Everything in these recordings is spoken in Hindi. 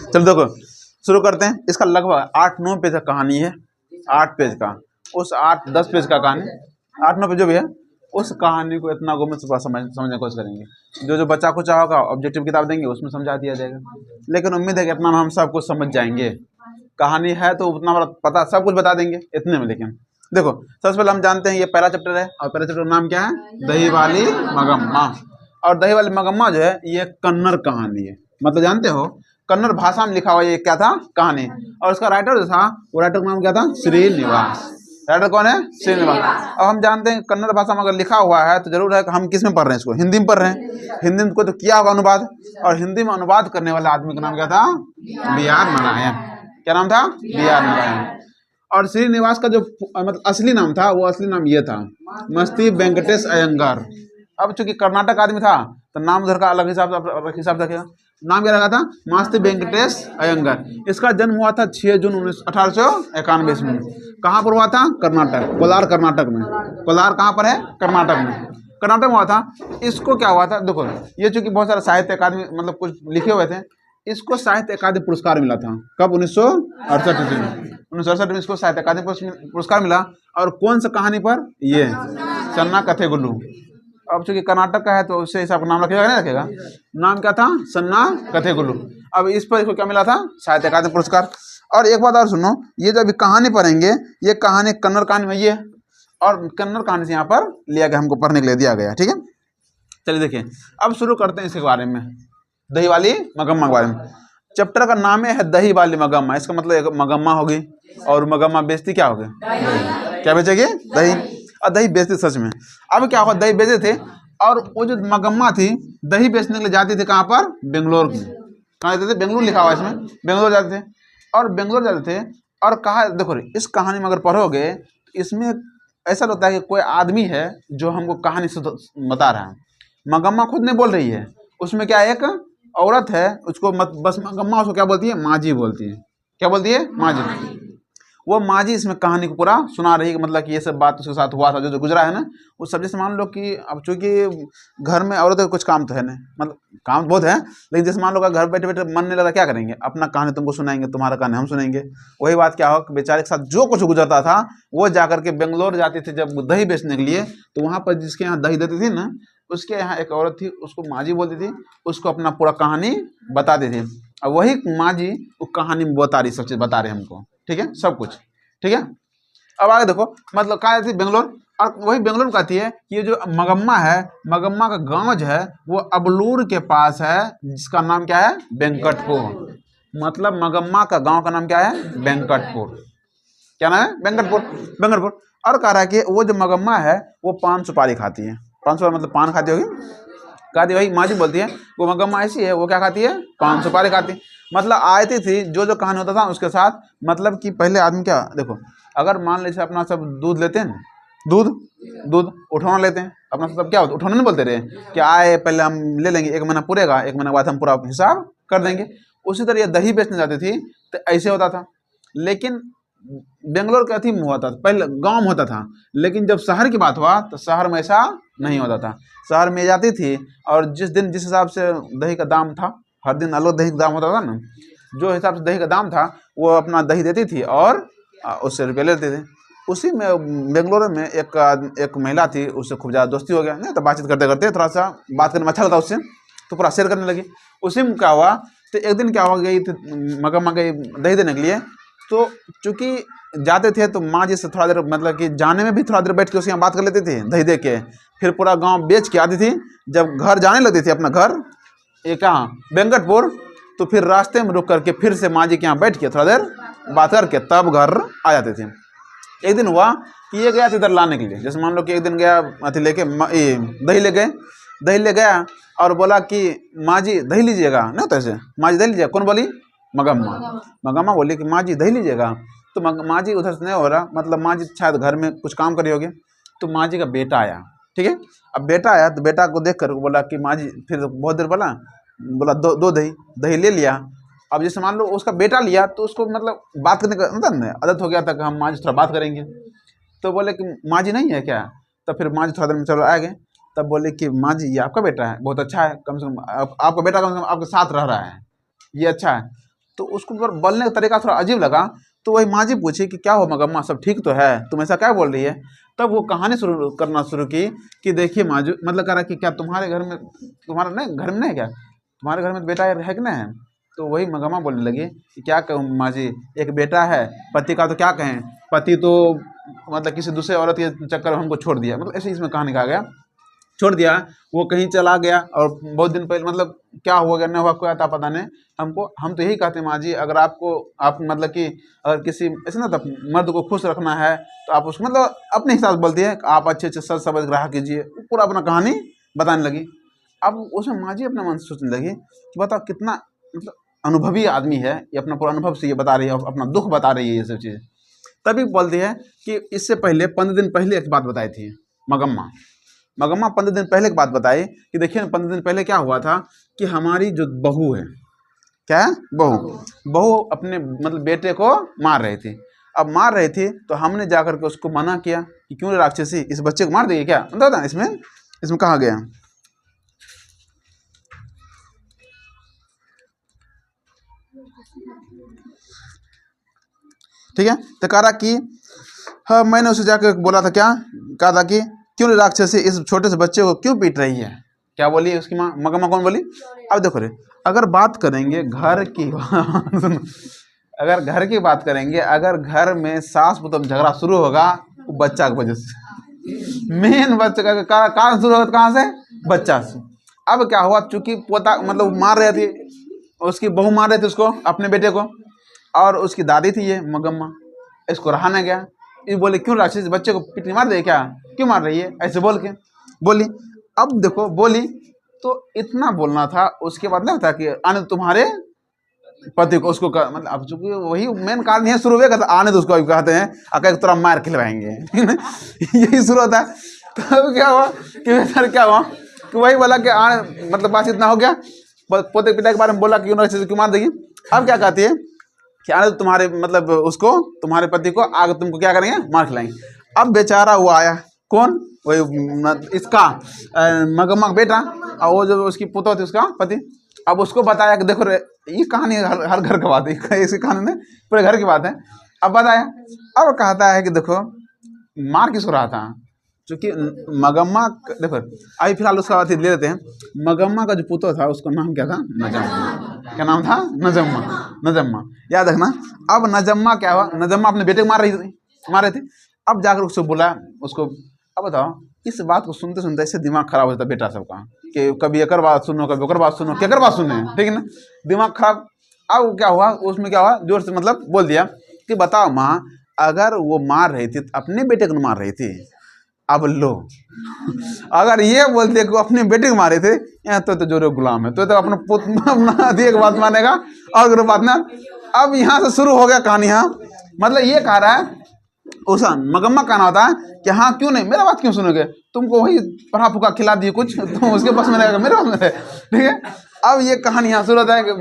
चलो देखो शुरू करते हैं। इसका लगभग 8-9 पेज का कहानी है, 8 पेज का, उस 8-10 पेज का कहानी, 8-9 पेज जो भी है, उस कहानी को इतना गोमत से समझने की कोशिश करेंगे। जो बच्चा को चाहोगा ऑब्जेक्टिव किताब देंगे उसमें समझा दिया जाएगा, लेकिन उम्मीद है कि इतना हम सब कुछ समझ जाएंगे। कहानी है तो उतना बड़ा पता सब कुछ बता देंगे इतने में। लेकिन देखो सबसे पहले हम जानते हैं ये पहला चैप्टर है, और पहला चैप्टर का नाम क्या है? दही वाली मगम्मा। और दही वाली मगम्मा जो है ये कन्नड़ कहानी है, मतलब जानते हो कन्नड़ भाषा में लिखा हुआ ये क्या था? कहानी। और उसका राइटर जो था वो राइटर का नाम क्या था? श्रीनिवास। राइटर कौन है? श्रीनिवास। अब हम जानते हैं कन्नड़ भाषा में अगर लिखा हुआ है तो जरूर है कि हम किस में पढ़ रहे हैं इसको? हिंदी में पढ़ रहे हैं। हिंदी में को तो किया होगा अनुवाद, और हिंदी में अनुवाद करने वाले आदमी का नाम क्या था? B R Narayan. क्या नाम था? B R Narayan. और श्रीनिवास का जो मतलब असली नाम था वो असली नाम ये था मस्ती वेंकटेश अयंगार। अब चूंकि कर्नाटक आदमी था तो नाम उधर का अलग हिसाब से रखेगा। नाम क्या रखा था? मस्ती वेंकटेश अयंगार। इसका जन्म हुआ था 6 जून 1891 ईस्वी में। कहाँ पर हुआ था? कर्नाटक, कोलार कर्नाटक में। कोलार कहाँ पर है? कर्नाटक में। कर्नाटक में हुआ था। इसको क्या हुआ था देखो, ये चूंकि बहुत सारे साहित्य अकादमी मतलब कुछ लिखे हुए थे, इसको साहित्य अकादमी पुरस्कार मिला था। कब? 1968 में। 1968 में इसको साहित्य अकादमी पुरस्कार मिला। और कौन सा कहानी पर? ये सन्ना कथेगुल्लू। अब चूंकि कर्नाटक का है तो उससे हिसाब का नाम रखेगा नहीं रखेगा? नाम क्या था? सन्ना कथेगुल्लू। अब इस पर इसको क्या मिला था? साहित्य अकादमी पुरस्कार। और एक बात और सुनो, ये जो अभी कहानी पढ़ेंगे ये कहानी कन्नड़ कहानी में ये है, और कन्नड़ कहानी से यहाँ पर लिया गया, हमको पढ़ने के लिए दिया गया। ठीक है, चलिए देखिए अब शुरू करते हैं इसके बारे में, दही वाली मगम्मा के बारे में। चैप्टर का नाम है दही वाली मगम्मा। इसका मतलब एक मगम्मा होगी और मगम्मा बेचती क्या होगी? क्या बेचेगी? दही। और दही बेचती सच में। अब क्या हुआ, दही बेचे थे और वो जो मगम्मा थी दही बेचने के लिए जाती थी कहाँ पर? बेंगलोर में। कहाँ जाते थे? बेंगलोर लिखा हुआ इसमें, बेंगलोर जाते थे। और बेंगलोर जाते थे और कहा देखो इस कहानी में अगर पढ़ोगे इसमें ऐसा लगता है कि कोई आदमी है जो हमको कहानी बता रहा है। मगम्मा खुद नहीं बोल रही है, उसमें क्या एक औरत है, उसको बस मगम्मा उसको क्या बोलती है? माँ जी बोलती है। क्या बोलती है? माँ जी। वो माँ जी इसमें कहानी को पूरा सुना रही है, मतलब कि ये सब बात उसके साथ हुआ था जो गुजरा है ना उस सब। जैसे मान लो कि अब चूंकि घर में औरत का कुछ काम तो है नहीं, मतलब काम बहुत है, लेकिन जैसे मान लो घर बैठे बैठे मन नहीं लगा क्या करेंगे? अपना कहानी तुमको सुनाएंगे, तुम्हारा कहानी हम सुनेंगे। वही बात क्या हो कि बेचारे के साथ जो कुछ गुजरता था वो जाकर के बेंगलोर जाती थी जब दही बेचने के लिए, तो वहाँ पर जिसके यहाँ दही देती थी ना उसके यहाँ एक औरत थी, उसको माँ जी बोलती थी, उसको अपना पूरा कहानी बताती थी। और वही माँ जी वो कहानी में बता रही, सब चीज़ बता रहे हमको। ठीक है, सब कुछ ठीक है। अब आगे देखो, मतलब कहाँ थी? बेंगलोर। और वही बेंगलोर में कहती है कि ये जो मगम्मा है, मगम्मा का गांव जो है वो अबलूर के पास है, जिसका नाम क्या है? वेंकटपुर। मतलब मगम्मा का गांव का नाम क्या है? वेंकटपुर। क्या नाम है? वेंकटपुर। वेंकटपुर। और कह रहा है कि वो जो मगम्मा है वो पान सुपारी खाती है। पान सुपारी मतलब पान खाती होगी, खाती। वही माँ जी बोलती है वो मगम्मा ऐसी है, वो क्या खाती है? पान सुपारी खाती। मतलब आयती थी जो जो कहानी होता था उसके साथ, मतलब कि पहले आदमी क्या देखो, अगर मान लीजिए अपना सब दूध लेते हैं ना, दूध उठौना लेते हैं अपना सब, क्या होता? उठौना नहीं बोलते रहे कि आए पहले हम ले लेंगे, 1 महीना पूरेगा, 1 महीने बाद हम पूरा हिसाब कर देंगे। उसी तरह ये दही बेचने जाती थी तो ऐसे होता था। लेकिन बेंगलोर का थी में होता था, पहले गाँव में होता था, लेकिन जब शहर की बात हुआ तो शहर में ऐसा नहीं होता था। शहर में जाती थी और जिस दिन जिस हिसाब से दही का दाम था, हर दिन अलग दही का दाम होता था ना, जो हिसाब से दही का दाम था वो अपना दही देती थी और उससे रुपये लेते थे। उसी में बेंगलोर में एक महिला थी, उससे खूब ज़्यादा दोस्ती हो गया नहीं, तो बातचीत करते करते थोड़ा सा बात करने में अच्छा लगता उससे, तो पूरा शेयर करने लगी। उसी में क्या हुआ, तो एक दिन क्या हो गई थी, मगम्मा गई दही देने के लिए, तो चूँकि जाते थे तो माँ जी से थोड़ा देर, मतलब कि जाने में भी थोड़ा देर बैठ के उसके यहाँ बात कर लेते थे दही दे के, फिर पूरा गांव बेच के आती थी। जब घर जाने लगती थी अपना घर, ये कहाँ? वेंकटपुर, तो फिर रास्ते में रुक करके फिर से माँ जी के यहाँ बैठ के थोड़ा देर बात करके तब घर आ जाते थे। एक दिन हुआ कि ये गया था इधर लाने के लिए, जैसे मान लो कि एक दिन गया अथी लेके दही ले गए, दही ले गया और बोला कि माँ जी दही लीजिएगा, नहीं तो ऐसे माँ जी दही लीजिएगा। कौन बोली? मगम्मा। मगम्मा बोली कि माँ जी दही लीजिएगा, तो माँ जी उधर से नहीं हो रहा, मतलब माँ जी शायद घर में कुछ काम करी होगी। तो माँ जी का बेटा आया, ठीक है। अब बेटा आया तो बेटा को देख कर बोला कि माँ जी, फिर बहुत देर बोला दो दही ले लिया। अब जैसे मान लो उसका बेटा लिया तो उसको मतलब बात करने का मतलब आदत हो गया था कि हम माँ जी थोड़ा बात करेंगे, तो बोले कि माँ जी नहीं है क्या? तो फिर माँ जी थोड़ा देर में चलो आ गए, तब बोले कि माँ जी ये आपका बेटा है, बहुत अच्छा है, कम से कम आपका बेटा कम से कम आपके साथ रह रहा है, ये अच्छा है। तो उसको बोलने का तरीका थोड़ा अजीब लगा। तो वही माँ जी पूछी कि क्या हो मगम्मा, सब ठीक तो है, तुम ऐसा क्या बोल रही है। तब वो कहानी शुरू करना शुरू की कि देखिए माजू, मतलब कह रहा कि क्या तुम्हारे घर में, तुम्हारा नहीं घर में नहीं है क्या, तुम्हारे घर में बेटा है कि नहीं है। तो वही मगम्मा बोलने लगी कि क्या कहूँ माँ जी, एक बेटा है, पति का तो क्या कहें, पति तो मतलब किसी दूसरे औरत के चक्कर में हमको छोड़ दिया, मतलब ऐसे इसमें कहानी कहा गया, छोड़ दिया, वो कहीं चला गया और बहुत दिन पहले, मतलब क्या हुआ क्या नहीं हुआ कोई आता पता नहीं हमको। हम तो यही कहते हैं माँ जी, अगर आपको आप मतलब कि अगर किसी ऐसे ना, तो मर्द को खुश रखना है तो आप उसको मतलब अपने हिसाब से बोलती है, आप अच्छे अच्छे सच समझ रहा कीजिए, पूरा अपना कहानी बताने लगी। अब उसमें माँ जी अपने मन से सोचने लगी कि बताओ कितना मतलब अनुभवी आदमी है, ये अपना पूरा अनुभव से ये बता रही है, अपना दुख बता रही है ये सब चीज़। तभी बोलती है कि इससे पहले 15 दिन पहले एक बात बताई थी मगम्मा। मगम्मा 15 दिन पहले की बात बताई कि देखिए 15 दिन पहले क्या हुआ था कि हमारी जो बहू है, क्या है, बहू अपने मतलब बेटे को मार रही थी। अब मार रही थी तो हमने जाकर के उसको मना किया कि क्यों रे राक्षसी, इस बच्चे को मार देगी क्या, मतलब था इसमें कहा गया, ठीक है। तो कह रहा कि हाँ मैंने उसे जाकर बोला था, क्या कहा था कि क्यों रे राक्षसी इस छोटे से बच्चे को क्यों पीट रही है, क्या बोली है उसकी माँ, मगम्मा कौन बोली। अब देखो रे, अगर बात करेंगे घर की अगर घर की बात करेंगे, अगर घर में सास पुतों में झगड़ा शुरू होगा वो बच्चा की वजह से, मेन बच्चे का कारण शुरू होगा कहाँ से, बच्चा से। अब क्या हुआ, चूंकि पोता मतलब मार रही थी, उसकी बहू मार रही थी उसको, अपने बेटे को, और उसकी दादी थी ये मगम्मा, इसको रहा ना गया, ये बोले क्यों राक्षस बच्चे को पिटनी मार दे क्या, क्यों मार रही है, ऐसे बोल के बोली। अब देखो बोली तो इतना बोलना था, उसके बाद नहीं था कि आने तुम्हारे पति को, उसको मतलब अब चूंकि वही मेन कारण है शुरू हुआ, आने तो उसको कहते हैं अगर तोरा मार खिलवाएंगे यही शुरू होता है। तब क्या हुआ कि सर क्या हुआ कि वही बोला कि आने मतलब बात इतना हो गया, पोते पिता के बारे में बोला कि क्यों मार देगी। अब क्या कहती है कि आने तो तुम्हारे मतलब उसको, तुम्हारे पति को आगे तुमको क्या करेंगे, मार खिलाएंगे। अब बेचारा वो आया, कौन, वही इसका मगम्मा का बेटा, और वो जो उसकी पुतो थी उसका पति। अब उसको बताया कि देखो रे, ये कहानी हर घर की बात है, इसी कहानी में पूरे घर की बात है। अब बताया, अब कहता है कि देखो मार किसको रहा था, चूंकि मगम्मा, देखो अभी फिलहाल उसका बात ले लेते हैं। मगम्मा का जो पुत्र था उसका नाम क्या था, नजम्मा, क्या नाम था, नजम्मा, नजम्मा याद रखना। अब नजम्मा क्या हुआ, नजम्मा अपने बेटे को मार रही थी। अब जाकर उसको बोला उसको, अब बताओ इस बात को सुनते सुनते इससे दिमाग खराब हो जाता बेटा सबका, कि कभी एक बात सुनो कभी ओकर बात सुनो, क्या बात सुने, ठीक है ना, दिमाग खराब। अब क्या हुआ उसमें, क्या हुआ जोर से मतलब बोल दिया कि बताओ माँ, अगर वो मार रही थी तो अपने बेटे को मार रही थी, अब लो अगर ये बोलते कि अपने बेटे को मारे थे, तो जोरो गुलाम है, तो अपना अपना एक बात मानेगा और बात ना। अब यहाँ से शुरू हो गया कहानी, हाँ मतलब ये कह रहा है उस मगम्मा कहना होता है कि हाँ क्यों नहीं, मेरा बात क्यों सुनोगे, तुमको वही पढ़ा फूका खिला दिए कुछ, तुम उसके पास में रहेगा, मेरे पास में है, ठीक है। अब ये कहानी यहाँ शुरू होता है कि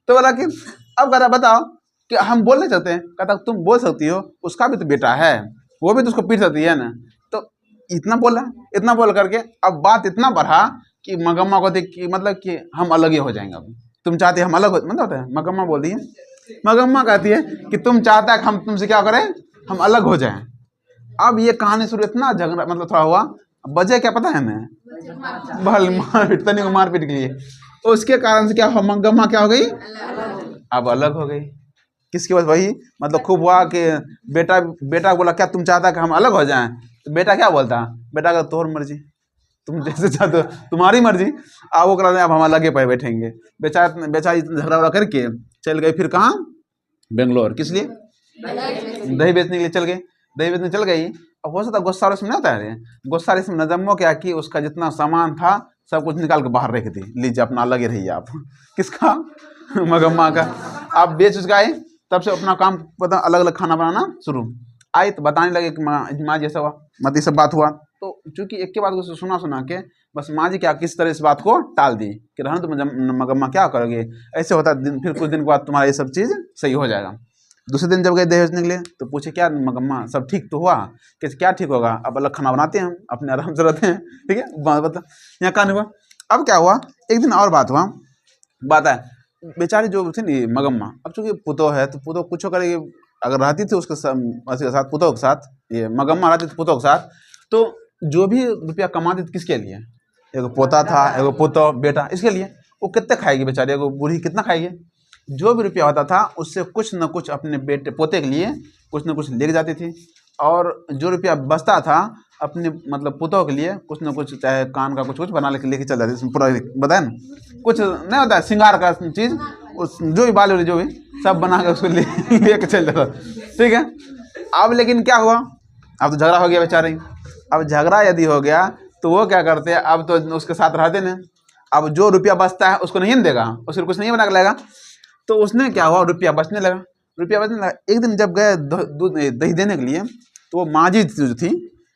तो बोला कि अब कहता बताओ कि हम बोलने चलते हैं, कहता तुम बोल सकती हो, उसका भी तो बेटा है, वो भी तो उसको पीट सकती है ना। तो इतना बोला, इतना बोल करके अब बात इतना बढ़ा कि मगम्मा को देख कि मतलब कि हम अलग ही हो जाएंगे, अब तुम चाहते हम अलग हो, मतलब होता है मगम्मा बोलती है, मगम्मा कहती है कि तुम चाहता है कि हम तुमसे क्या करें, हम अलग हो जाएं। अब ये कहानी शुरू इतना झगड़ा मतलब थोड़ा हुआ, वजह क्या पता है हमें, भल मारपीट, तनी को मारपीट के लिए, उसके कारण से क्या हुआ, मगम्मा क्या हो गई, अब अलग हो गई। किसकी वजह, वही मतलब खूब हुआ कि बेटा बोला क्या तुम चाहता कि हम अलग हो जाएं, तो बेटा क्या बोलता, बेटा का तोहर मर्जी, तुम जैसे चाहते हो तुम्हारी मर्जी, अब वो करा अब हम अलग पे बैठेंगे। बेचारी झगड़ा वगड़ा करके चल गई, फिर कहाँ, बेंगलोर, किस लिए, दही बेचने के लिए चल गई, दही बेचने चल गई। अब हो सकता गुस्सा उसमें नहीं होता है, गुस्सा इसमें नजम्मो क्या कि उसका जितना सामान था सब कुछ निकाल के बाहर रख दी, लीजिए अपना अलग ही रहिए आप किसका, मगम्मा का। आप बेच उसका आई, तब से अपना काम पता अलग अलग खाना बनाना शुरू, आई तो बताने लगे कि माँ जैसा हुआ, मत ये सब बात हुआ। तो चूंकि एक के बाद उसको सुना के बस माँ जी क्या किस तरह इस बात को टाल दी कि रहना तुम मगम्मा क्या करोगे, ऐसे होता दिन, फिर कुछ दिन के बाद तुम्हारा ये सब चीज़ सही हो जाएगा। दूसरे दिन जब गए दहेज निकले तो पूछे क्या मगम्मा सब ठीक तो हुआ, कि क्या ठीक होगा, अब अलग खाना बनाते हैं हम अपने आराम से रहते हैं, ठीक है बता यहाँ कहानी हुआ। अब क्या हुआ, एक दिन और बात हुआ, बात है बेचारी जो थी नी मगम्मा, अब चूंकि पुतो है तो पुतो कुछ करेगी, अगर रहती थी उसके साथ पुतो के साथ, ये मगम्मा रहती थी पुतो के साथ, तो जो भी रुपया कमाती थी किसके लिए, एगो पोता था, एगो पुतो बेटा, इसके लिए। वो कितने खाएगी बेचारी, एगो बूढ़ी कितना खाएगी। जो भी रुपया होता था उससे कुछ न कुछ अपने बेटे पोते के लिए कुछ न कुछ लेके जाती थी, और जो रुपया बचता था अपने मतलब पुतों के लिए कुछ न कुछ, चाहे कान का कुछ कुछ बना लेके चल जाती, पूरा बताया ना, कुछ नहीं होता है श्रृंगार का चीज़, उस जो भी बाल वाली जो भी सब बना के उसको लेके चल जाता, ठीक है। अब लेकिन क्या हुआ, अब तो झगड़ा हो गया बेचारी। अब झगड़ा यदि हो गया तो वो क्या करते हैं, अब तो उसके साथ रहते नहीं, अब जो रुपया बचता है उसको नहीं देगा, उसको कुछ नहीं बना के लाएगा। तो उसने क्या हुआ, रुपया बचने लगा, रुपया बचने लगा। एक दिन जब गए दूध दही देने के लिए, तो वो माजी जो थी,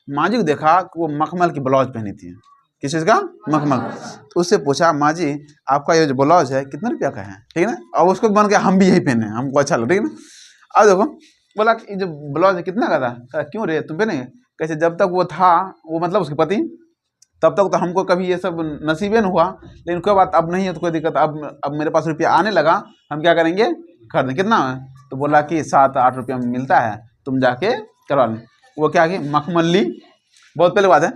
माजी को देखा कि वो मखमल की ब्लाउज पहनी थी। किस चीज़ का, मखमल। तो उससे पूछा, माजी आपका ये जो ब्लाउज है कितने रुपया का है, ठीक है ना। और उसको बन के हम भी यही पहने, हमको अच्छा लगा, ठीक है ना। अब देखो बोला कि जो ब्लाउज है कितना का था, कहा क्यों रे तुम पहनेंगे, कैसे जब तक वो था, वो मतलब उसके पति, तब तक तो हमको कभी ये सब नसीबे नहीं हुआ, लेकिन कोई बात अब नहीं है तो कोई दिक्कत, अब मेरे पास रुपया आने लगा, हम क्या करेंगे, खरीदें। कितना है, तो बोला कि 7-8 रुपया में मिलता है, तुम जाके करवा लें। वो क्या की मखमल ली, बहुत पहले बात है,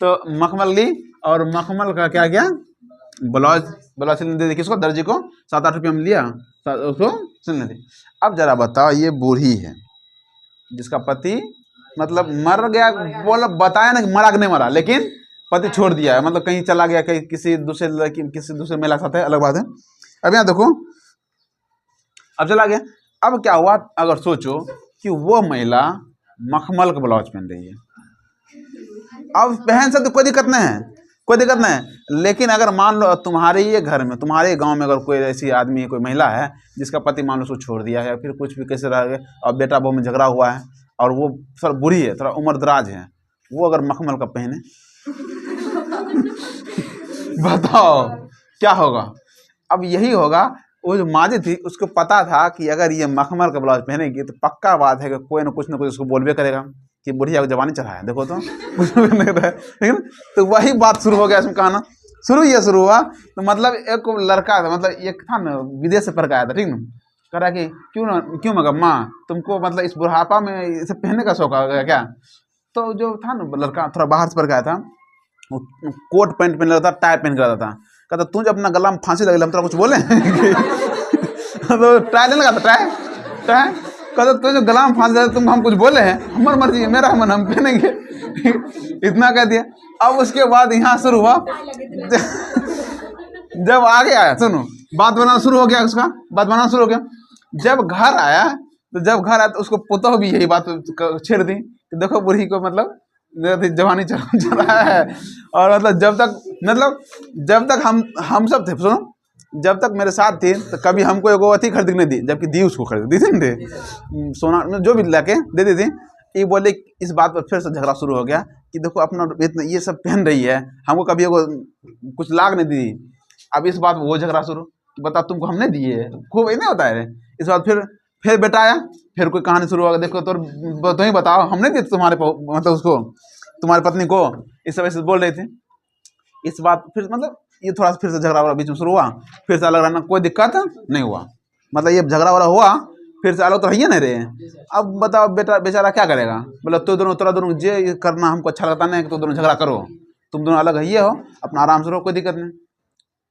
तो मखमल ली, और मखमल का क्या किया, ब्लाउज सिलने दे दी, किसको, दर्जी को, 7-8 रुपया में लिया, उसको सिलने दी। अब जरा बताओ, ये बूढ़ी है जिसका पति मतलब मर गया, बोला बताया ना कि मरा कि नहीं मरा, लेकिन पति छोड़ दिया है, मतलब कहीं चला गया, कहीं किसी दूसरे लड़की, किसी दूसरे महिला के साथ है, अलग बात है। अब यहाँ देखो, अब चला गया। अब क्या हुआ, अगर सोचो कि वो महिला मखमल का ब्लाउज पहन रही है, अब पहन से तो कोई दिक्कत नहीं है, कोई दिक्कत नहीं है, लेकिन अगर मान लो तुम्हारे ये घर में, तुम्हारे गांव में अगर कोई ऐसी आदमी, कोई महिला है जिसका पति मान लो उसको छोड़ दिया है, या फिर कुछ भी कैसे रह गए, और बेटा बहू में झगड़ा हुआ है, और वो थोड़ा बुरी है, थोड़ा उम्र दराज है, वो अगर मखमल का पहने बताओ क्या होगा। अब यही होगा, वो जो माजी थी उसको पता था कि अगर ये मखमल का ब्लाउज पहनेगी तो पक्का बात है कि कोई ना कुछ उसको बोलबे करेगा कि बुढ़िया को जवानी चढ़ाया, देखो तो कुछ नहीं रहा है, ठीक है। तो वही बात शुरू हो गया इसमें कहना, शुरू हुआ। तो मतलब एक लड़का था, मतलब एक था ना, विदेश से पढ़ के आया था, ठीक ना, कह रहा कि क्यों मगम्मा तुमको मतलब इस बुढ़ापा में इसे पहनने का शौक आ गया क्या। तो जो था ना लड़का, थोड़ा बाहर से पढ़ के आया था, वो कोट पैंट पहन लेता था, टाई पहन कर था, कहता तू जब अपना गला में फांसी लगे हम तेरा कुछ बोले तो टाई नहीं लगा था, टाई कहता तू जो गला में फांसी लगे तुम हम कुछ बोले हैं, हमारी मर्जी है, मेरा मन हम पहनेंगे इतना कह दिया। अब उसके बाद यहाँ शुरू हुआ जब आगे आया, सुनो बात बनाना शुरू हो गया, उसका बात बनाना शुरू हो गया। जब घर आया तो उसको पुतोह भी यही बात छेड़ दी कि देखो बूढ़ी को मतलब जवानी चढ़ा है, और मतलब जब तक हम सब थे, सुनो जब तक मेरे साथ थी तो कभी हमको एगो अथी खरीद के नहीं दी, जबकि दी उसको खरीद दी थी, सोना जो भी लाके दे दी थी। ये बोले, इस बात पर फिर से झगड़ा शुरू हो गया कि देखो अपना इतना ये सब पहन रही है, हमको कभी एगो कुछ लाग नहीं दी। अब इस बात वो झगड़ा शुरू, बता तुमको हमने दिए, खूब नहीं होता है। इस बात फिर बेटा आया, फिर कोई कहानी शुरू हो गई, देखो तो ही बताओ हमने दी तुम्हारे मतलब उसको, तुम्हारी पत्नी को, इस सब ऐसे बोल रही थी। इस बात फिर मतलब ये थोड़ा सा फिर से झगड़ा वाला बीच में शुरू हुआ, फिर से अलग रहना, कोई दिक्कत नहीं हुआ, मतलब ये झगड़ा वाला हुआ, फिर से अलग तो है नहीं रहे। अब बताओ बेटा बेचारा क्या करेगा, मतलब तोरा दोनों जे करना हमको अच्छा लगता नहीं, तो दोनों झगड़ा करो, तुम दोनों अलग है हो, अपना आराम से रहो, कोई दिक्कत नहीं।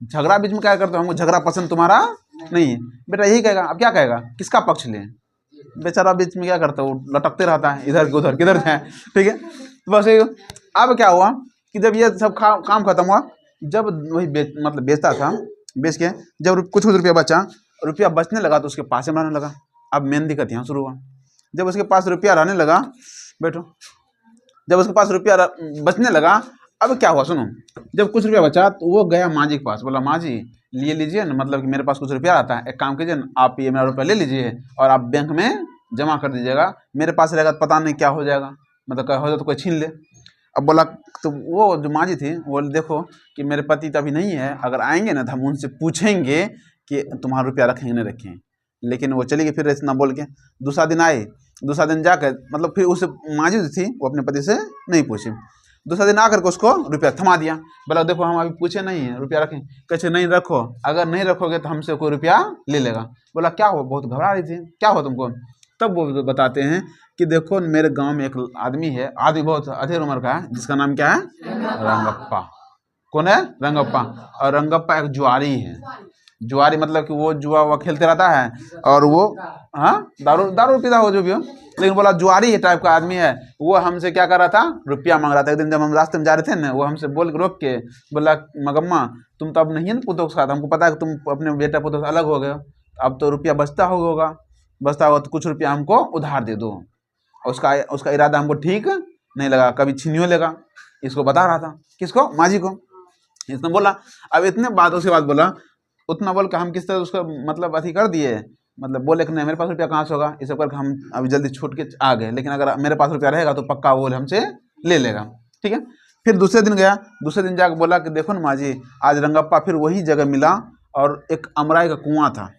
झगड़ा बीच में क्या करते हो, हमको झगड़ा पसंद तुम्हारा नहीं है, बेटा यही कहेगा। अब क्या कहेगा, किसका पक्ष ले, बेचारा बीच में क्या करता है, वो लटकते रहता है इधर के उधर, किधर जाए, ठीक है। तो बस अब क्या हुआ कि जब ये सब काम खत्म हुआ, जब वही मतलब बेचता था, बेच के जब कुछ रुपया बचा, रुपया बचने लगा तो उसके पास में रहने लगा। अब मेन दिक्कत यहाँ शुरू हुआ, जब उसके पास रुपया रहने लगा, बैठो, जब उसके पास रुपया बचने लगा, अब क्या हुआ सुनो, जब कुछ रुपया बचा तो वो गया माँ जी के पास, बोला माँ जी लिए लीजिए ना, मतलब कि मेरे पास कुछ रुपया आता है, एक काम कीजिए ना, आप ये मेरा रुपया ले लीजिए और आप बैंक में जमा कर दीजिएगा, मेरे पास रहेगा तो पता नहीं क्या हो जाएगा, मतलब क्या हो जाए तो कोई छीन ले। अब बोला, तो वो जो माँ जी थी वो देखो कि मेरे पति तो अभी नहीं है, अगर आएंगे ना तो हम उनसे पूछेंगे कि तुम्हारा रुपया रखेंगे नहीं रखें। लेकिन वो चली गई फिर इतना बोल के। दूसरा दिन आए, दूसरा दिन जाकर मतलब फिर उस माँ जी थी वो अपने पति से नहीं पूछी, दूसरा दिन आकर के उसको रुपया थमा दिया। बोला देखो हम अभी पूछे नहीं है, रुपया रखें। कैसे नहीं रखो, अगर नहीं रखोगे तो हमसे कोई रुपया ले लेगा। बोला क्या हो, बहुत घबरा रही थी, क्या हो तुमको? तब वो बताते हैं कि देखो मेरे गांव में एक आदमी है, आदमी बहुत अधेड़ उम्र का है, जिसका नाम क्या है? रंगप्पा। कौन है? रंगप्पा। और रंगप्पा एक जुआरी है। जुआरी मतलब कि वो जुआ हुआ खेलते रहता है और वो हाँ दारू दारू पीता हो जो भी हो, लेकिन बोला जुआरी है टाइप का आदमी है। वो हमसे क्या कर रहा था, रुपया मांग रहा था। एक दिन जब हम रास्ते में जा रहे थे ना, वो हमसे बोल के रोक के बोला मगम्मा तुम तो अब नहीं है ना पुतों के साथ, हमको पता है कि तुम अपने बेटा पुतों से अलग हो गए, अब तो रुपया बचता होगा तो कुछ रुपया हमको उधार दे दो। उसका इरादा हमको ठीक नहीं लगा, कभी छीनियो लेगा, इसको बता रहा था। किसको? माँ जी को। इसने बोला, अब इतने बात उसके बाद बोला, उतना बोल के हम किस तरह उसको मतलब अथी कर दिए, मतलब बोले कि नहीं मेरे पास रुपया कहाँ से होगा, ये सब करके हम अभी जल्दी छूट के आ गए, लेकिन अगर मेरे पास रुपया रहेगा तो पक्का वो हमसे ले लेगा। ठीक है। फिर दूसरे दिन गया, दूसरे दिन जाकर बोला कि देखो ना माँ जी, आज रंगप्पा फिर वही जगह मिला और एक अमराई का कुआं था।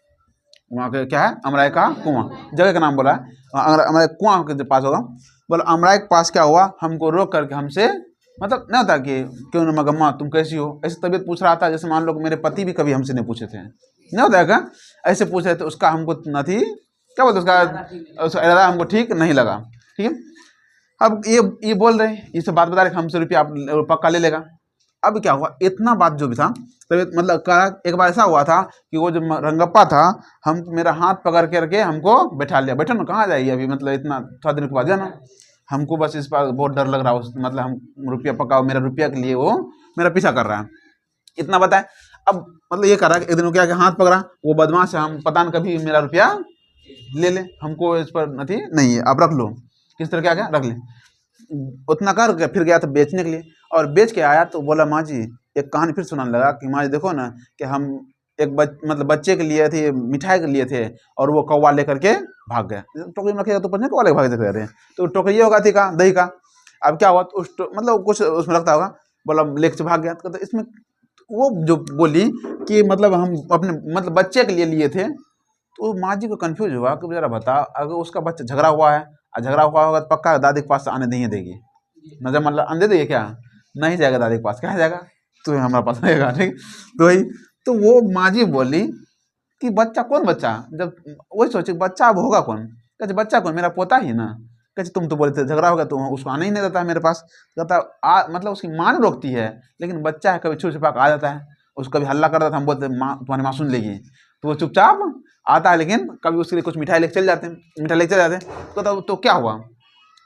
वहाँ के क्या है? अमराई का कुआं, जगह का नाम बोला है। अमराई कुआं के पास होगा। बोला अमराई के पास क्या हुआ, हमको रोक करके हमसे मतलब नहीं होता कि क्यों ना मगम्मा तुम कैसी हो, ऐसे तबीयत पूछ रहा था, जैसे मान लो कि मेरे पति भी कभी हमसे नहीं पूछे थे, नहीं होता है क्या? ऐसे पूछ रहे थे, उसका हमको न थी क्या बोलते उसका इरादा हमको ठीक नहीं लगा। ठीक है। अब ये बोल रहे, ये सब बात बता रहे हमसे रुपया आप पक्का ले लेगा। अब क्या हुआ, इतना बात जो भी था तबीयत मतलब एक बार ऐसा हुआ था कि वो जो रंगप्पा था, हम मेरा हाथ पकड़ करके हमको बैठा लिया, बैठो ना कहाँ जाइए अभी, मतलब इतना थोड़ा दिन के बाद जाना, हमको बस इस पर बहुत डर लग रहा है, मतलब हम रुपया पक्का, मेरा रुपया के लिए वो मेरा पीछा कर रहा है, इतना बताए। अब मतलब ये कर रहा है, एक दिन क्या कि हाथ पकड़ा, वो बदमाश है, हम पता न कभी मेरा रुपया ले ले, हमको इस पर नहीं है, आप रख लो। किस तरह क्या रख ले, उतना कर फिर गया था बेचने के लिए, और बेच के आया तो बोला माँ जी, एक कहानी फिर सुनाने लगा कि माँ जी देखो ना कि हम एक मतलब बच्चे के लिए थे, मिठाई के लिए थे, और वो कौवा लेकर के भाग गया। टोकरी में रखेगा तो पता नहीं कौवा लेकर भाग रहे हैं, तो टोकरी होगा थी का दही का। अब क्या हुआ तो मतलब कुछ उसमें रखता होगा, बोला लेकर भाग गया। तो इसमें वो जो बोली कि मतलब हम अपने मतलब बच्चे के लिए लिए थे, तो माँ जी को कन्फ्यूज हुआ कि जरा बता, अगर उसका बच्चा झगड़ा हुआ है, झगड़ा हुआ होगा तो पक्का दादी के पास आने नहीं देगी, नजर मतलब आने देगी क्या? नहीं जाएगा दादी के पास, कहाँ जाएगा? तो हमारे पास रहेगा। ठीक, तो वही तो वो माँ जी बोली कि बच्चा कौन बच्चा, जब वही सोचे बच्चा अब होगा कौन, कहते बच्चा कौन, मेरा पोता ही ना। कहते तुम तो बोले थे झगड़ा होगा तो उसको आने ही नहीं देता है मेरे पास, कहता मतलब उसकी माँ ने रोकती है, लेकिन बच्चा है कभी छुप छुपा आ जाता है, उसको कभी हल्ला करता था, हम बोलते माँ तुम्हारी माँ सुन लेगी, तो वो चुपचाप आता है, लेकिन कभी उसके लिए कुछ मिठाई लेके चल जाते हैं, मिठाई लेके चल जाते हैं। तो क्या हुआ,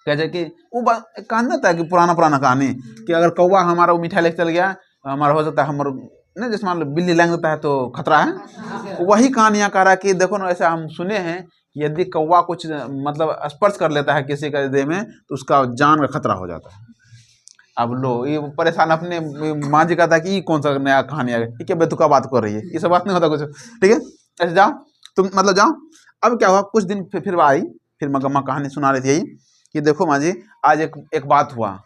कहते कि वो कहानी था कि पुराना कहानी कि अगर कौवा हमारा वो मिठाई लेके चल गया, हमारा हो सकता है हमारा नहीं, जैसे मान लो बिल्ली लैंग देता है तो खतरा है। वही कहानियाँ कह रहा है कि देखो ना ऐसा हम सुने हैं कि यदि कौवा कुछ मतलब स्पर्श कर लेता है किसी का देह में तो उसका जान का खतरा हो जाता है। अब लो ये परेशान अपने माँ जी का था कि कौन सा नया कहानी है, क्या बेतुका बात कर रही है, ये सब बात नहीं होता कुछ। ठीक है, ऐसे जाओ तुम मतलब जाओ। अब क्या हुआ, कुछ दिन फिर आई, फिर मगम्मा कहानी सुना रही थी यही कि देखो माँ जी आज एक बात हुआ,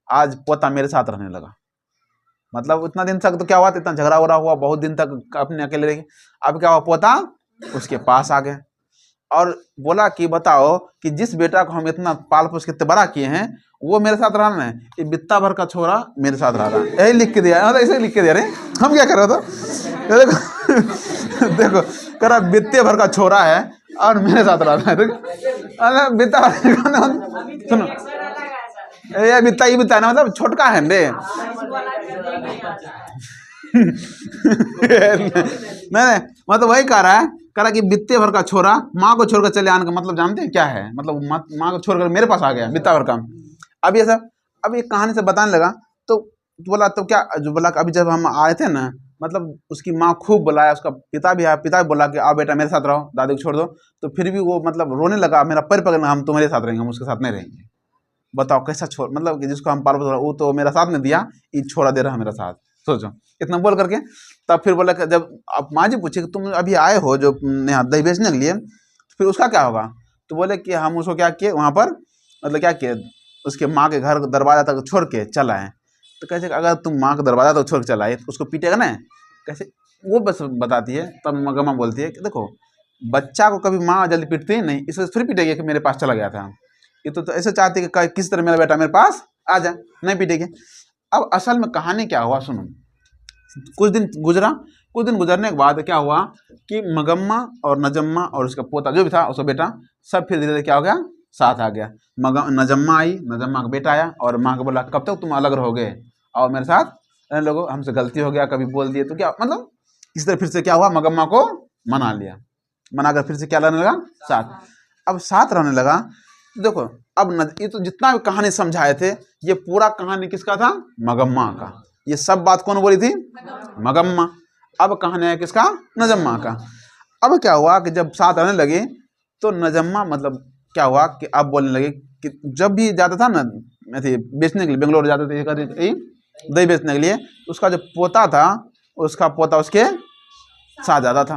आज पोता मेरे साथ रहने लगा। मतलब इतना दिन तक तो क्या हुआ, इतना झगड़ा वगड़ा हुआ, बहुत दिन तक अपने अकेले रही। अब क्या हुआ, पोता उसके पास आ गए और बोला कि बताओ कि जिस बेटा को हम इतना पाल पोस के बड़ा किए हैं वो मेरे साथ रहना है, ये बित्ता भर का छोरा मेरे साथ रह रहा है, यही लिख के दिया, मतलब ऐसे लिख के दिया रे, हम क्या कर रहे हो देखो देखो कह रहा बित्ते भर का छोरा है और मेरे साथ रहता है। अरे बित्ता सुनो, ये बित्ता ना मतलब छोटका है रे नहीं मतलब वही कह रहा है कि बित्ते भर का छोरा माँ को छोड़कर चले आने का मतलब जानते हैं क्या है, मतलब माँ को छोड़कर मेरे पास आ गया बित्ता भर का। अब ये सब अब ये कहानी से बताने लगा तो बोला तो क्या, जो बोला अभी जब हम आए थे ना, मतलब उसकी माँ खूब बुलाया, उसका पिता भी आया, पिता भी बोला कि आओ बेटा मेरे साथ रहो, दादी को छोड़ दो, तो फिर भी वो मतलब रोने लगा, मेरा पैर पकड़ना, हम तुम्हारे साथ रहेंगे, हम उसके साथ नहीं रहेंगे। बताओ कैसा छोड़, मतलब कि जिसको हम पाल वो तो मेरा साथ नहीं दिया, ये छोड़ा दे रहा है मेरा साथ, सोचो इतना बोल करके। तब फिर बोला कि जब अब माँ जी पूछे कि तुम अभी आए हो जो यहाँ दही बेचने के लिए, फिर उसका क्या होगा, तो बोले कि हम उसको क्या किए वहाँ पर, मतलब क्या किए, उसके माँ के घर दरवाजा तक छोड़ के चल आए। तो कैसे अगर तुम माँ का दरवाजा तक छोड़ के चलाए तो उसको पीटेगा ना, कैसे वो बस बताती है। तब मगम्मा बोलती है कि देखो बच्चा को कभी माँ जल्दी पीटती ही नहीं, इससे फिर पीटेगी कि मेरे पास चला गया था, ये तो ऐसे चाहती है कि किस तरह मेरा बेटा मेरे पास आ जा, नहीं पीटेगी। अब असल में कहानी क्या हुआ सुनो। कुछ दिन गुजरने के बाद क्या हुआ कि मगम्मा और नजम्मा और उसका पोता जो भी था उसका बेटा सब फिर धीरे धीरे क्या हो गया, साथ आ गया। नजम्मा आई, नजम्मा का बेटा आया और माँ को बोला कब तक तुम अलग रहोगे, और मेरे साथ रहने लगो, हमसे गलती हो गया, कभी बोल दिए तो क्या, मतलब इस तरह फिर से क्या हुआ, मगम्मा को मना लिया, मनाकर फिर से क्या रहने लगा, साथ। अब साथ रहने लगा। देखो अब ये तो जितना भी कहानी समझाए थे ये पूरा कहानी किसका था, मगम्मा का। ये सब बात कौन बोली थी, मगम्मा। अब कहानी है किसका, नजम्मा का। अब क्या हुआ कि जब साथ रहने लगे तो नजम्मा मतलब क्या हुआ कि अब बोलने लगे कि जब भी जाता था ना बेचने के लिए, बेंगलोर जाते थे दही बेचने के लिए, उसका जो पोता था उसका पोता उसके साथ जाता था।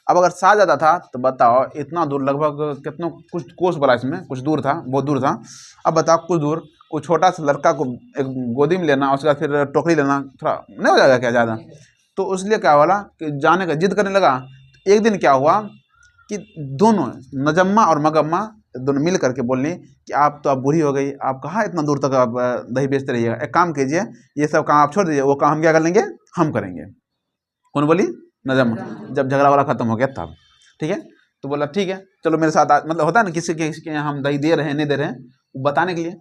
अब अगर साथ जाता था तो बताओ इतना दूर, लगभग कितना, कुछ कोस बोला इसमें, कुछ दूर था, बहुत दूर था। अब बताओ कुछ दूर कोई छोटा सा लड़का को एक गोदी में लेना, उसके बाद फिर टोकरी लेना, थोड़ा नहीं हो जाएगा क्या ज़्यादा। तो इसलिए क्या बोला कि जाने का जिद करने लगा। एक दिन क्या हुआ कि दोनों नजम्मा और मगम्मा दोनों मिल करके बोलने कि आप तो अब बूढ़ी हो गई, आप कहाँ इतना दूर तक आप दही बेचते रहिएगा, एक काम कीजिए ये सब काम आप छोड़ दीजिए, वो काम हम क्या कर लेंगे, हम करेंगे। कौन बोली, नजम्मा। जब झगड़ा वाला खत्म हो गया तब, ठीक है, तो बोला ठीक है चलो मेरे साथ मतलब होता है ना किसी के यहाँ हम दही दे रहे हैं नहीं दे रहे हैं वो बताने के लिए।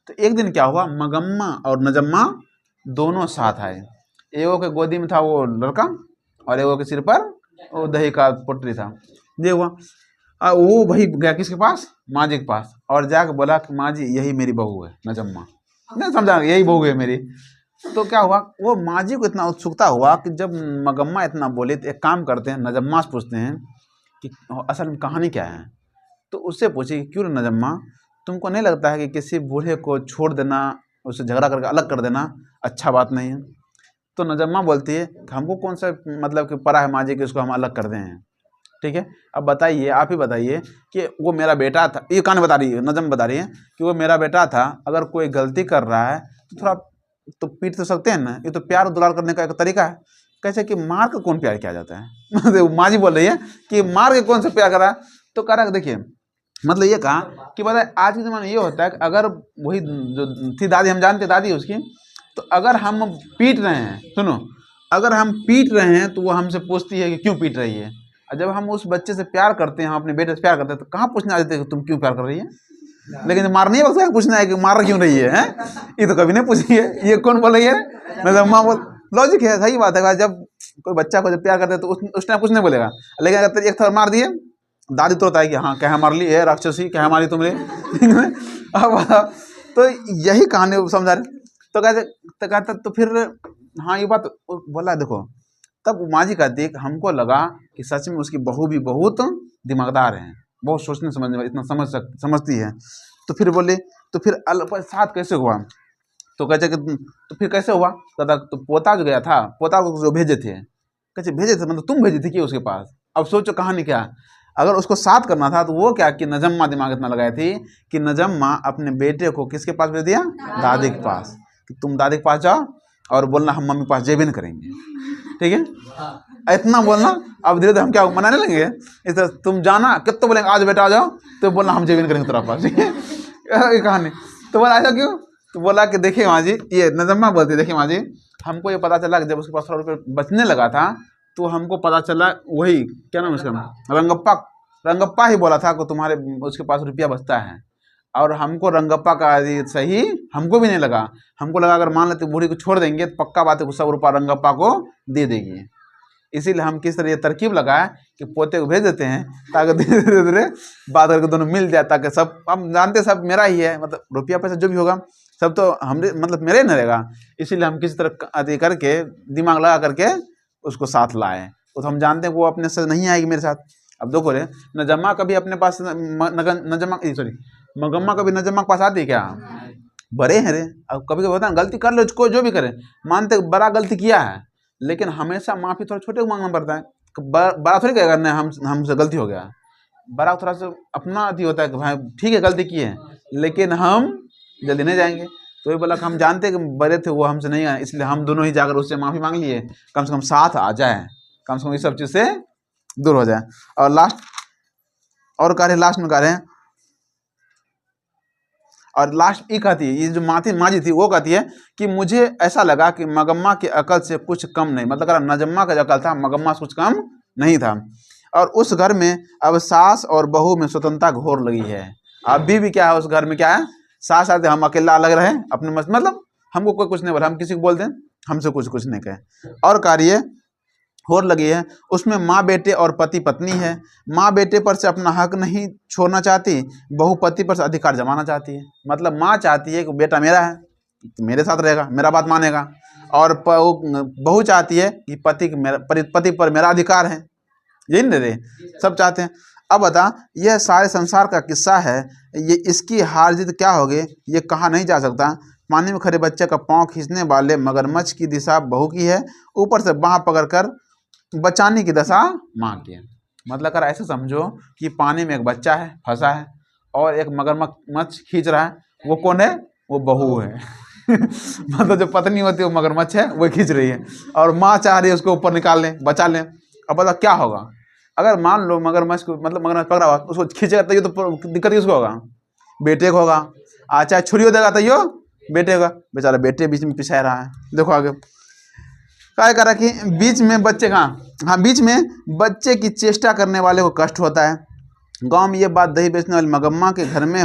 तो एक दिन क्या हुआ, मगम्मा और नजम्मा दोनों साथ आए। एगो के गोदी में था वो लड़का और एगो के सिर पर वो दही का पोटली था। ये हुआ वो भाई गया किसके पास, माँ जी के पास, और जाकर बोला कि माँ जी यही मेरी बहू है नजम्मा, नहीं समझा, यही बहू है मेरी। तो क्या हुआ, वो माँ जी को इतना उत्सुकता हुआ कि जब मगम्मा इतना बोले तो एक काम करते हैं, नजम्मा से पूछते हैं कि असल में कहानी क्या है। तो उससे पूछे कि क्यों नजम्मा, तुमको नहीं लगता है कि किसी बूढ़े को छोड़ देना, उससे झगड़ा करके अलग कर देना अच्छा बात नहीं है। तो नजम्मा बोलती है कि हमको कौन सा मतलब कि पड़ा है माँ जी कि उसको हम अलग कर दें हैं, ठीक है। अब बताइए, आप ही बताइए कि वो मेरा बेटा था, ये कहानी बता रही है, नजम बता रही है कि वो मेरा बेटा था, अगर कोई गलती कर रहा है तो थोड़ा तो पीट तो सकते हैं ना, ये तो प्यार दुलार करने का एक तरीका है। कैसे कि मार के कौन प्यार किया जाता है माँ जी बोल रही है कि मार के कौन सा प्यार करा। तो कह रहा है देखिए, मतलब ये कहा कि बताए आज के ज़माने में ये होता है कि अगर वही जो थी दादी, हम जानते दादी उसकी, तो अगर हम पीट रहे हैं, सुनो, अगर हम पीट रहे हैं तो वो हमसे पूछती है कि क्यों पीट रही है। और जब हम उस बच्चे से प्यार करते हैं, हम अपने बेटे से प्यार करते हैं, तो कहाँ पूछने आ जाते हैं कि तुम क्यों प्यार कर रही है। लेकिन मारनी है उसका पूछना है कि मार क्यों रही है, ये तो कभी नहीं पूछी है, ये कौन बोल रही है, मतलब माँ बोल, लॉजिक है, सही बात है। जब कोई बच्चा को जब प्यार करते हैं तो उस टाइम कुछ नहीं बोलेगा, लेकिन अगर एक थप्पड़ मार दिए, दादी तो होता है कि हाँ क्या मार ली है राक्षसी, क्या मारी तुमने अब तो यही कहानी समझा रहे। तो कहते तो फिर हाँ ये बात बोला। देखो तब माँ जी कहती है कि हमको लगा कि सच में उसकी बहू भी बहुत दिमागदार है, बहुत सोचने समझने वाली, इतना समझती है। तो फिर बोले तो फिर साथ कैसे हुआ, तो कहते कि तो फिर कैसे हुआ, कहता तो पोता जो गया था, पोता को जो भेजे थे, कहते भेजे थे मतलब तुम भेजे थे कि उसके पास। अब सोचो कहानी क्या, अगर उसको साथ करना था तो वो क्या कि नजम्मा दिमाग इतना लगाई थी कि नजम्मा अपने बेटे को किसके पास भेज दिया, दादी के पास, कि तुम दादी के पास जाओ और बोलना हम मम्मी के पास जेबे नहीं करेंगे, ठीक है, इतना बोलना। अब धीरे धीरे हम क्या मनाने लगेंगे, इस तरह तुम जाना कितना बोलेंगे आज बेटा आ जाओ, तो बोलना हम जेबे नहीं करेंगे तेरा पास, ठीक है ये कहानी। तो बोला ऐसा क्यों, तो बोला कि देखिए माँ जी, ये नजम्मा बोलती देखिए माँ जी, हमको ये पता चला कि जब उसके पास 100 रुपये बचने लगा था तो हमको पता चला, वही क्या नाम उसका, रंगप्पा ही बोला था कि तुम्हारे उसके पास रुपया बचता है। और हमको रंगप्पा का सही हमको भी नहीं लगा, हमको लगा अगर मान लेते बूढ़ी को छोड़ देंगे तो पक्का बात है कि 100 रुपया रंगप्पा को दे देगी। इसीलिए हम किस तरह ये तरकीब लगाए कि पोते को भेज देते हैं ताकि धीरे धीरे बात करके दोनों मिल जाए, ताकि सब हम जानते सब मेरा ही है, मतलब रुपया पैसा जो भी होगा सब तो हमरे मतलब मेरे ही नहीं रहेगा। इसीलिए हम किसी तरह अति करके दिमाग लगा करके उसको साथ लाए। तो हम जानते हैं वो अपने से नहीं आएगी मेरे साथ। अब देखो रे, नजम्मा कभी अपने पास मगम्मा कभी नजम्मा के पास आती है क्या, बड़े हैं रे। अब कभी कभी होता है गलती कर लो, कोई जो भी करे, मानते बड़ा गलती किया है, लेकिन हमेशा माफ़ी थोड़ा छोटे को मांगना पड़ता है। बड़ा थोड़ी कहेगा नहीं हमसे गलती हो गया, बड़ा थोड़ा सा अपना अति होता है कि भाई ठीक है गलती की है लेकिन हम जल्दी नहीं जाएंगे। तो ये बोला कि हम जानते हैं कि बड़े थे वो हमसे नहीं आए, इसलिए हम दोनों ही जाकर उससे माफ़ी मांग लिए, कम से कम साथ आ जाए, कम से कम इस सब चीज़ से दूर हो जाए। और लास्ट और कह रहे लास्ट में कह रहे हैं और लास्ट ई कहती है, ये जो माँ जी थी वो कहती है कि मुझे ऐसा लगा कि मगम्मा की अकल से कुछ कम नहीं, मतलब अगर नजम्मा का जो अकल था मगम्मा से कुछ कम नहीं था। और उस घर में अब सास और बहू में स्वतंत्रता घोर लगी है। अभी भी क्या है उस घर में, क्या है, सास आते हम अकेला अलग रहे अपने मतलब हमको कोई कुछ नहीं बोला, हम किसी को बोलते हैं हमसे कुछ नहीं कहे। और कार्य होर लगी है, उसमें माँ बेटे और पति पत्नी है। माँ बेटे पर से अपना हक नहीं छोड़ना चाहती, बहू पति पर से अधिकार जमाना चाहती है। मतलब माँ चाहती है कि बेटा मेरा है तो मेरे साथ रहेगा, मेरा बात मानेगा, और बहू चाहती है कि पति पर मेरा अधिकार है। यही नहीं दे सब चाहते हैं। अब बता, यह सारे संसार का किस्सा है, ये इसकी हार जीत क्या होगी ये कहा नहीं जा सकता। पानी में खड़े बच्चे का पाँव खींचने वाले मगरमच्छ की दिशा बहू की है, ऊपर से बाँह पकड़कर बचाने की दशा माँ की है। मतलब अगर ऐसे समझो कि पानी में एक बच्चा है फंसा है और एक मगरमच्छ खींच रहा है, वो कौन है, वो बहू है। मतलब जो पत्नी होती है वो मगरमच्छ है, वो खींच रही है, और माँ चाह रही है उसको ऊपर निकाल लें, बचा लें। अब बता क्या होगा, अगर मान लो मगरमच्छ को, मतलब मगरमच्छ पकड़ा हुआ उसको खींचेगा तो ये तो दिक्कत किसको होगा, बेटे को होगा। चाहे छुरी हो देगा तो यो बेटे का, बेचारा बेटे बीच में पिछा रहा है। देखो आगे क्या करा कि बीच में बच्चे बीच में बच्चे की चेष्टा करने वाले को कष्ट होता है। गांव में ये बात दही बेचने वाली मगम्मा के घर में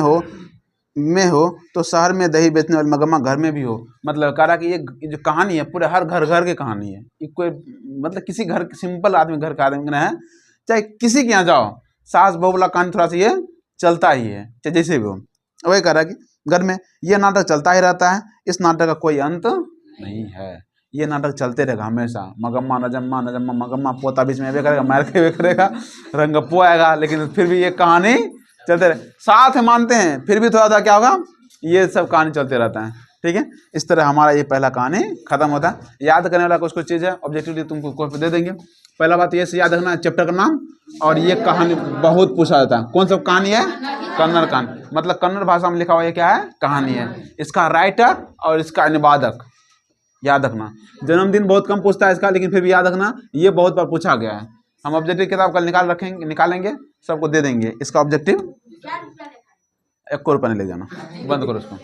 हो तो शहर में दही बेचने वाली मगम्मा घर में भी हो। मतलब कह रहा कि ये जो कहानी है पूरे हर घर की कहानी है। ये कोई मतलब किसी घर सिंपल आदमी घर का आदमी है, चाहे किसी के यहाँ जाओ, सास बहू वाला कहानी थोड़ा सा ये चलता ही है, चाहे जैसे भी हो। वही कह रहा कि घर में ये नाटक चलता ही रहता है, इस नाटक का कोई अंत नहीं है। ये नाटक चलते रहेगा हमेशा। मगम्मा नजम्मा नजम्मा मगम्मा, पोता बीच में करेगा, मार के करेगा, रंगप्पो आएगा, लेकिन फिर भी ये कहानी चलते रहे। साथ मानते हैं फिर भी थोड़ा सा क्या होगा, ये सब कहानी चलते रहता है। ठीक है, इस तरह हमारा ये पहला कहानी खत्म होता है। याद करने वाला कुछ चीज़ है, ऑब्जेक्टिवली तुमको कोई दे देंगे। पहला बात ये से याद रखना चैप्टर का नाम, और ये कहानी बहुत पूछा जाता है। कौन सा कहानी है, कन्नड़ कहानी, मतलब कन्नड़ भाषा में लिखा हुआ ये क्या है, कहानी है। इसका राइटर और इसका अनुवादक याद रखना। जन्मदिन बहुत कम पूछता है इसका, लेकिन फिर भी याद रखना ये बहुत बार पूछा गया है। हम ऑब्जेक्टिव किताब कल निकालेंगे, सबको दे देंगे इसका ऑब्जेक्टिव। 1 रुपया नहीं ले जाना, बंद करो उसको।